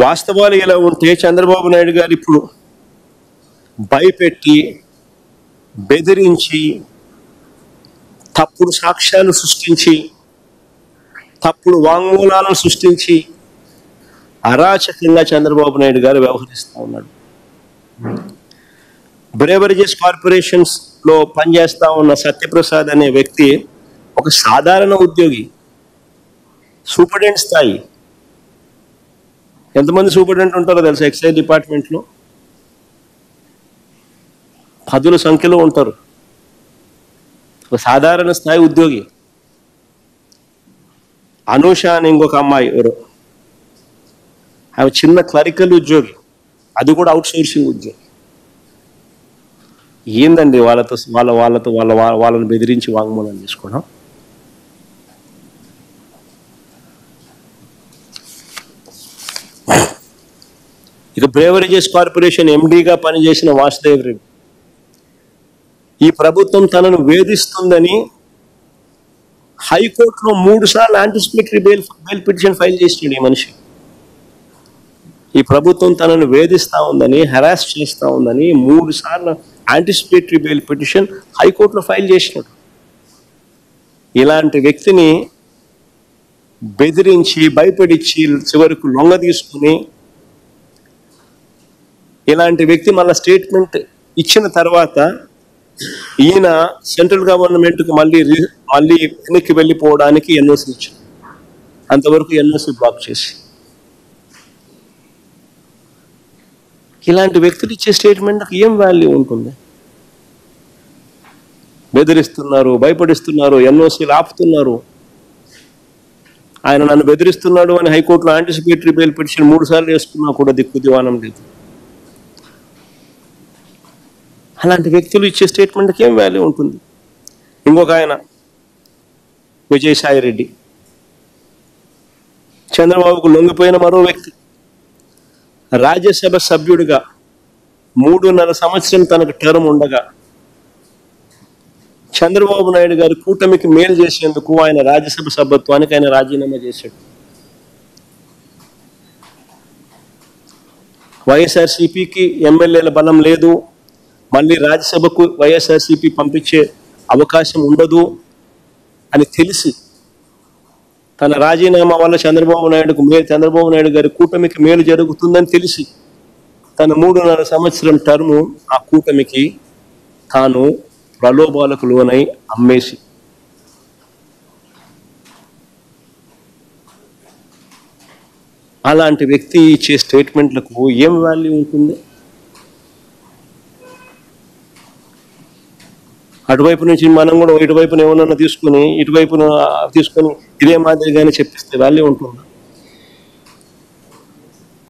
వాస్తవాలు ఇలా ఉంటే చంద్రబాబు నాయుడు గారు ఇప్పుడు భయపెట్టి బెదిరించి తప్పుడు సాక్ష్యాలు సృష్టించి తప్పుడు వాంగ్మూలాలను సృష్టించి అరాచకంగా చంద్రబాబు నాయుడు గారు వ్యవహరిస్తూ ఉన్నాడు. బ్రేవరేజెస్ కార్పొరేషన్స్ లో పనిచేస్తా ఉన్న సత్యప్రసాద్ అనే వ్యక్తి ఒక సాధారణ ఉద్యోగి, సూపరింటెండెంట్ స్థాయి. ఎంతమంది సూపరింటెండెంట్ ఉంటారో తెలుసా ఎక్సైజ్ డిపార్ట్మెంట్లో? 10ల సంఖ్యలో ఉంటారు. ఒక సాధారణ స్థాయి ఉద్యోగి. అనూష అని ఇంకొక అమ్మాయి ఎవరు, ఆమె చిన్న క్లరికల్ ఉద్యోగి, అది కూడా అవుట్ సోర్సింగ్ ఉద్యోగి. ఏందండి వాళ్ళని బెదిరించి వాంగ్మూలం తీసుకోవడం? ఇక బ్రేవరేజెస్ కార్పొరేషన్ ఎండీగా పనిచేసిన వాసుదేవ్ రెడ్డి ఈ ప్రభుత్వం తనను వేధిస్తుందని హైకోర్టులో 3 సార్లు యాంటిసిపేటరీ బెయిల్ పిటిషన్ ఫైల్ చేసినాడు ఈ మనిషి. ఈ ప్రభుత్వం తనను వేధిస్తూ ఉందని, హెరాస్ చేస్తూ ఉందని 3 సార్లు యాంటిసిపేటరీ బెయిల్ పిటిషన్ హైకోర్టులో ఫైల్ చేసినాడు. ఇలాంటి వ్యక్తిని బెదిరించి భయపడిచ్చి చివరకు లొంగ తీసుకుని ఇలాంటి వ్యక్తి మళ్ళీ స్టేట్మెంట్ ఇచ్చిన తర్వాత ఈయన సెంట్రల్ గవర్నమెంట్కి మళ్ళీ వెనక్కి వెళ్ళిపోవడానికి ఎన్ఓసి ఇచ్చారు. అంతవరకు ఎన్ఓసి బ్లాక్ చేసి ఇలాంటి వ్యక్తులు ఇచ్చే స్టేట్మెంట్కి ఏం వాల్యూ ఉంటుంది? బెదిరిస్తున్నారు, భయపడిస్తున్నారు, ఎన్ఓసీలు ఆపుతున్నారు. ఆయన నన్ను బెదిరిస్తున్నాడు అని హైకోర్టులో యాంటిసిపేటరీ బెయిల్ పిటిషన్ 3 సార్లు వేసుకున్నా కూడా దిక్కు దివానం లేదు. అలాంటి వ్యక్తులు ఇచ్చే స్టేట్మెంట్కి ఏం వాల్యూ ఉంటుంది? ఇంకొక ఆయన విజయసాయి రెడ్డి, చంద్రబాబుకు లొంగిపోయిన మరో వ్యక్తి. రాజ్యసభ సభ్యుడిగా 3.5 సంవత్సరం తనకు టర్మ్ ఉండగా చంద్రబాబు నాయుడు గారు కూటమికి మేలు చేసేందుకు ఆయన రాజ్యసభ సభ్యత్వానికి ఆయన రాజీనామా చేశాడు. వైఎస్ఆర్సీపీకి ఎమ్మెల్యేల బలం లేదు, మళ్ళీ రాజ్యసభకు వైఎస్ఆర్సీపీ పంపించే అవకాశం ఉండదు అని తెలిసి తన రాజీనామా వల్ల చంద్రబాబు నాయుడు గారి కూటమికి మేలు జరుగుతుందని తెలిసి తన 3.5 సంవత్సరం టర్ము ఆ కూటమికి తాను ప్రలోభాలకు లోనై అమ్మేసి అలాంటి వ్యక్తి ఇచ్చే స్టేట్మెంట్లకు ఏం వాల్యూ ఉంటుంది? అటువైపు నుంచి మనం కూడా ఇటువైపున ఏమన్నా తీసుకుని ఇటువైపున తీసుకొని ఇదే మాదిరిగానే చెప్పిస్తే వాల్యూ ఉంటుందా?